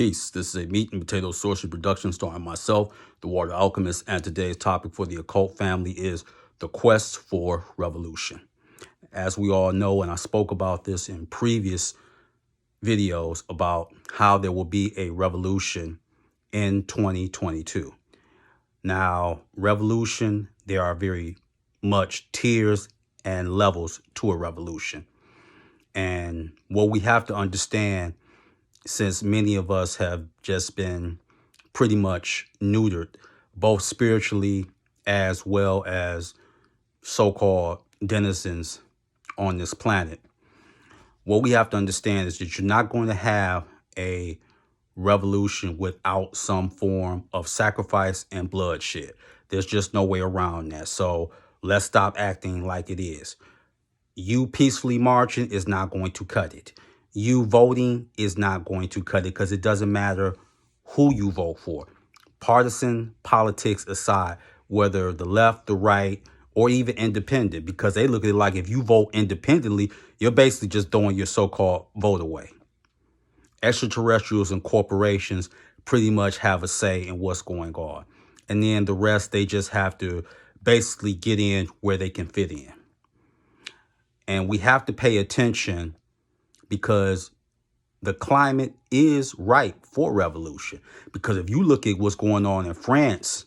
Peace. This is a meat and potato sorcery production starring myself, the Water Alchemist, and today's topic for the occult family is the quest for revolution. As we all know, and I spoke about this in previous videos about how there will be a revolution in 2022. Now, revolution, there are very much tiers and levels to a revolution. And what we have to understand, since many of us have just been pretty much neutered, both spiritually as well as so-called denizens on this planet, what we have to understand is that you're not going to have a revolution without some form of sacrifice and bloodshed. There's just no way around that. So let's stop acting like it is. You peacefully marching is not going to cut it. You voting is not going to cut it, because it doesn't matter who you vote for. Partisan politics aside, whether the left, the right, or even independent, because they look at it like if you vote independently, you're basically just throwing your so-called vote away. Extraterrestrials and corporations pretty much have a say in what's going on. And then the rest, they just have to basically get in where they can fit in. And we have to pay attention, because the climate is ripe for revolution. Because if you look at what's going on in France,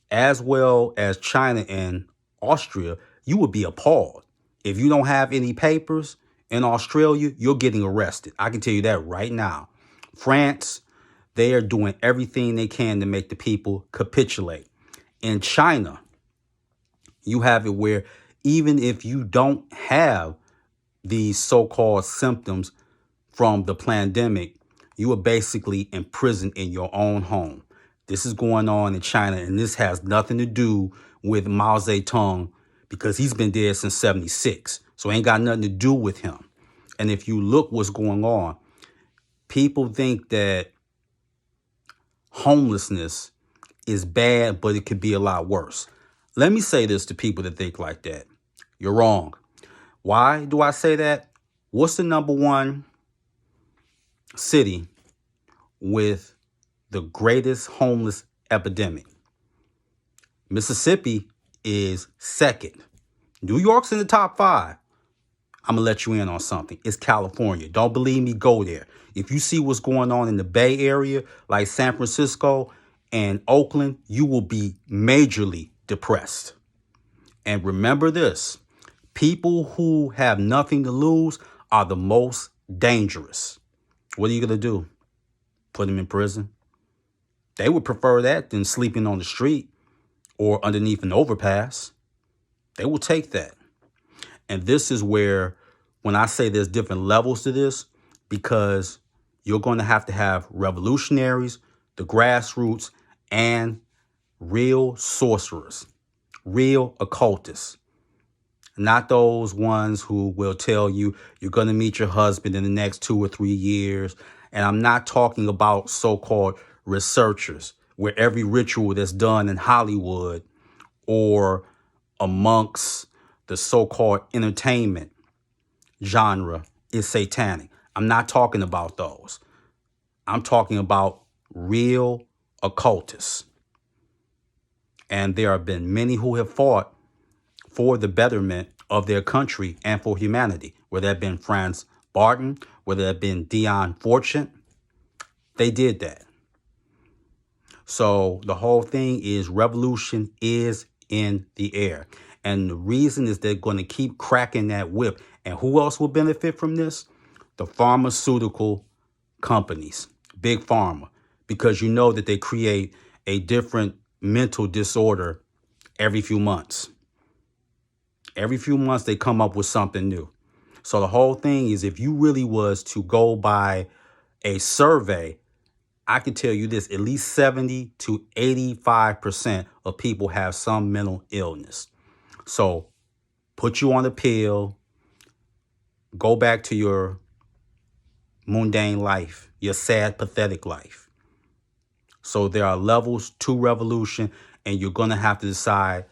as well as China and Austria, you would be appalled. If you don't have any papers in Australia, you're getting arrested. I can tell you that right now. France, they are doing everything they can to make the people capitulate. In China, you have it where even if you don't have these so-called symptoms from the pandemic, you are basically imprisoned in your own home. This is going on in China, and this has nothing to do with Mao Zedong, because he's been dead since 76. So it ain't got nothing to do with him. And if you look what's going on, people think that homelessness is bad, but it could be a lot worse. Let me say this to people that think like that. You're wrong. Why do I say that? What's the number one city with the greatest homeless epidemic? Mississippi is second. New York's in the top 5. I'm going to let you in on something. It's California. Don't believe me? Go there. If you see what's going on in the Bay Area, like San Francisco and Oakland, you will be majorly depressed. And remember this. People who have nothing to lose are the most dangerous. What are you going to do? Put them in prison? They would prefer that than sleeping on the street or underneath an overpass. They will take that. And this is where, when I say there's different levels to this, because you're going to have revolutionaries, the grassroots, and real sorcerers, real occultists. Not those ones who will tell you you're going to meet your husband in the next 2 or 3 years. And I'm not talking about so-called researchers, where every ritual that's done in Hollywood or amongst the so-called entertainment genre is satanic. I'm not talking about those. I'm talking about real occultists. And there have been many who have fought for the betterment of their country and for humanity, whether that been Franz Barton, whether that been Dion Fortune. They did that. So the whole thing is revolution is in the air. And the reason is they're going to keep cracking that whip. And who else will benefit from this? The pharmaceutical companies, big pharma, because you know that they create a different mental disorder every few months. Every few months, they come up with something new. So the whole thing is, if you really was to go by a survey, I can tell you this, at least 70 to 85% of people have some mental illness. So put you on a pill, go back to your mundane life, your sad, pathetic life. So there are levels to revolution, and you're going to have to decide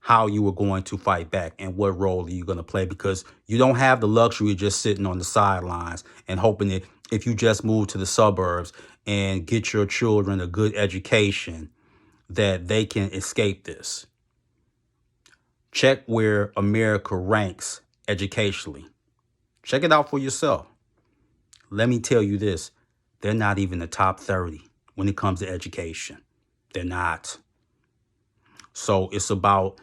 how you are going to fight back and what role are you going to play, because you don't have the luxury of just sitting on the sidelines and hoping that if you just move to the suburbs and get your children a good education that they can escape this. Check where America ranks educationally. Check it out for yourself. Let me tell you this. They're not even the top 30 when it comes to education. They're not. So it's about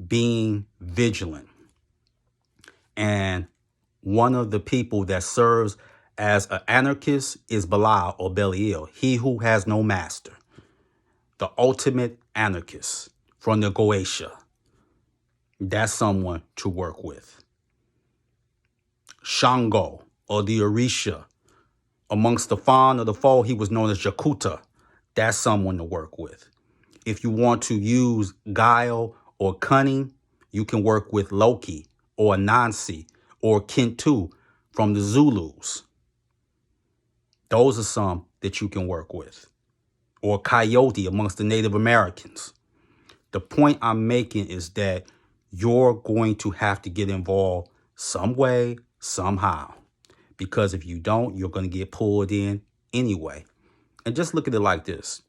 being vigilant. And one of the people that serves as an anarchist is Belial or Belial, he who has no master. The ultimate anarchist from the Goetia. That's someone to work with. Shango or the Orisha. Amongst the Fawn or the foe, he was known as Jakuta. That's someone to work with. If you want to use guile or cunning, you can work with Loki or Anansi or Kintu from the Zulus. Those are some that you can work with. Or Coyote amongst the Native Americans. The point I'm making is that you're going to have to get involved some way, somehow. Because if you don't, you're going to get pulled in anyway. And just look at it like this.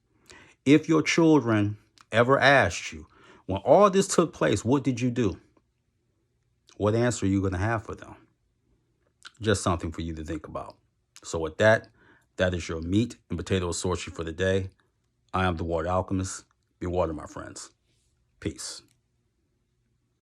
If your children ever asked you, when all this took place, what did you do? What answer are you going to have for them? Just something for you to think about. So with that, that is your meat and potato sorcery for the day. I am the Water Alchemist. Be water, my friends. Peace.